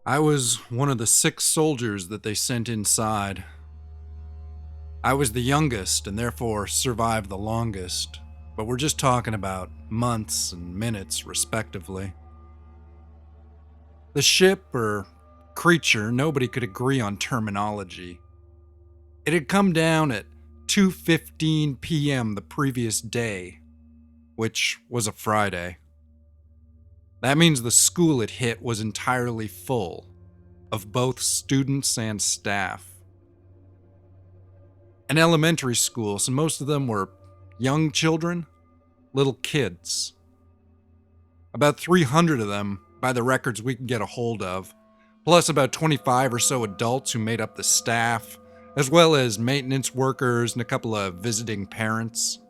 I was one of the 6 soldiers that they sent inside. I was the youngest and therefore survived the longest, but we're just talking about months and minutes, respectively. The ship or creature, nobody could agree on terminology. It had come down at 2:15 p.m. the previous day, which was a Friday. That means the school it hit was entirely full, of both students and staff. An elementary school, so most of them were young children, little kids. About 300 of them, by the records we can get a hold of, plus about 25 or so adults who made up the staff, as well as maintenance workers and a couple of visiting parents.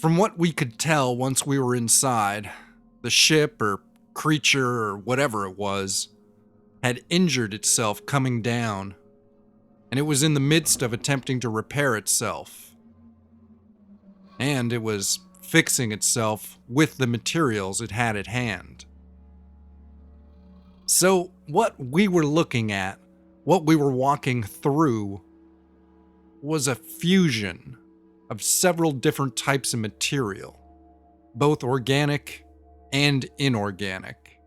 From what we could tell once we were inside, the ship or creature or whatever it was had injured itself coming down, and it was in the midst of attempting to repair itself. And it was fixing itself with the materials it had at hand. So what we were looking at, what we were walking through, was a fusion of several different types of material, both organic and inorganic.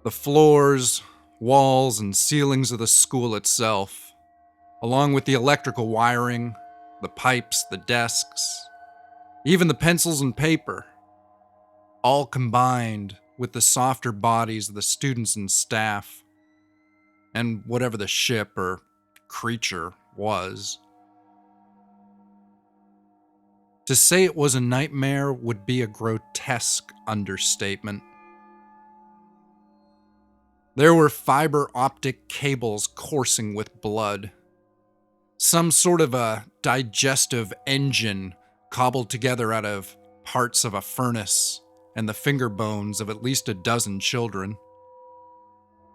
The floors, walls, and ceilings of the school itself, along with the electrical wiring, the pipes, the desks, even the pencils and paper, all combined with the softer bodies of the students and staff, and whatever the ship or creature was. To say it was a nightmare would be a grotesque understatement. There were fiber optic cables coursing with blood. Some sort of a digestive engine cobbled together out of parts of a furnace and the finger bones of at least a dozen children.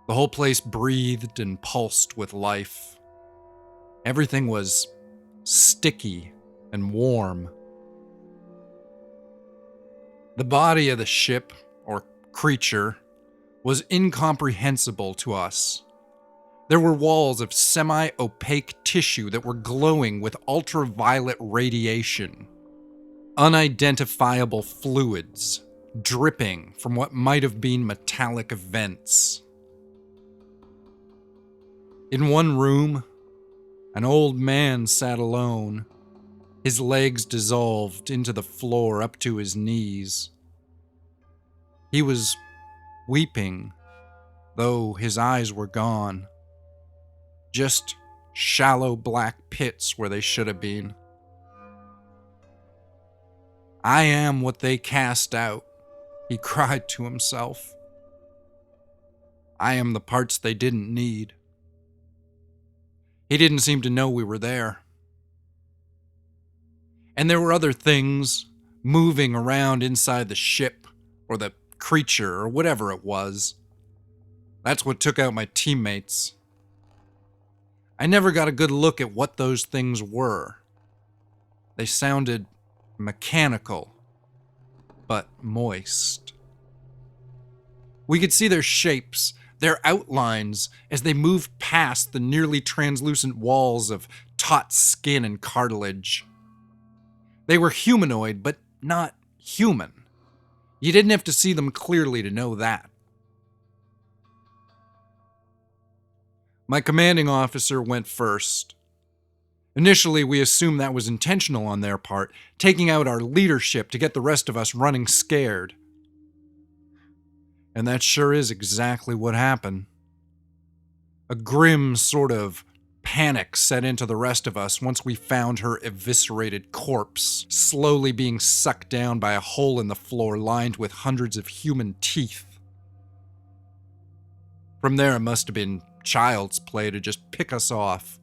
The whole place breathed and pulsed with life. Everything was sticky and warm. The body of the ship, or creature, was incomprehensible to us. There were walls of semi-opaque tissue that were glowing with ultraviolet radiation. Unidentifiable fluids dripping from what might have been metallic vents. In one room, an old man sat alone, his legs dissolved into the floor up to his knees. He was weeping, though his eyes were gone. Just shallow black pits where they should have been. "I am what they cast out," he cried to himself. "I am the parts they didn't need." He didn't seem to know we were there. And there were other things moving around inside the ship, or the creature, or whatever it was. That's what took out my teammates. I never got a good look at what those things were. They sounded mechanical, but moist. We could see their shapes, their outlines, as they moved past the nearly translucent walls of taut skin and cartilage. They were humanoid, but not human. You didn't have to see them clearly to know that. My commanding officer went first. Initially, we assumed that was intentional on their part, taking out our leadership to get the rest of us running scared. And that sure is exactly what happened. A grim sort of panic set into the rest of us once we found her eviscerated corpse, slowly being sucked down by a hole in the floor lined with hundreds of human teeth. From there, it must have been child's play to just pick us off,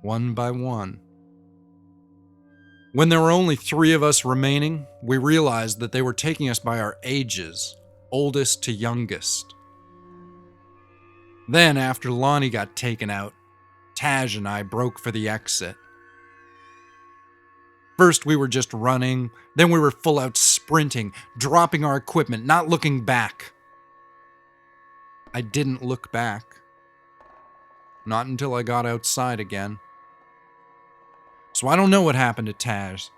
one by one. When there were only 3 of us remaining, we realized that they were taking us by our ages, oldest to youngest. Then, after Lonnie got taken out, Taj and I broke for the exit. First we were just running, then we were full out sprinting, dropping our equipment, not looking back. I didn't look back. Not until I got outside again. So I don't know what happened to Taz.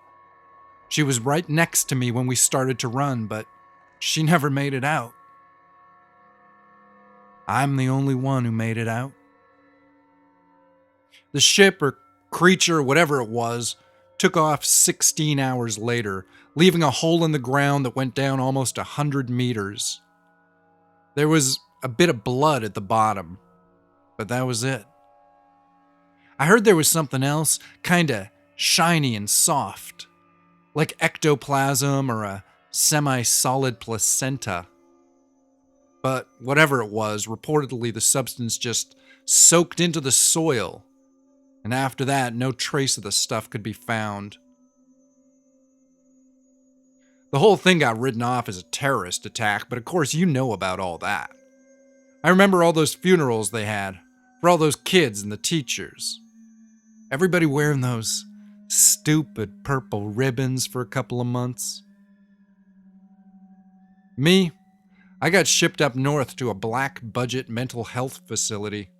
She was right next to me when we started to run, but she never made it out. I'm the only one who made it out. The ship or creature, whatever it was, took off 16 hours later, leaving a hole in the ground that went down almost 100 meters. There was a bit of blood at the bottom, but that was it. I heard there was something else, kinda shiny and soft, like ectoplasm or a semi-solid placenta. But whatever it was, reportedly the substance just soaked into the soil, and after that, no trace of the stuff could be found. The whole thing got written off as a terrorist attack, but of course you know about all that. I remember all those funerals they had for all those kids and the teachers. Everybody wearing those stupid purple ribbons for a couple of months. Me, I got shipped up north to a black budget mental health facility.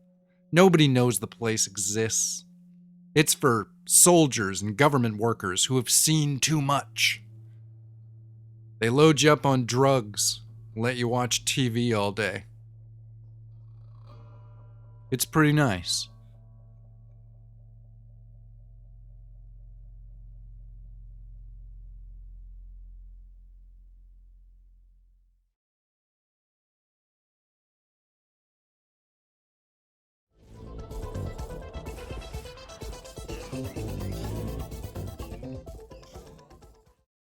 Nobody knows the place exists. It's for soldiers and government workers who have seen too much. They load you up on drugs and let you watch TV all day. It's pretty nice.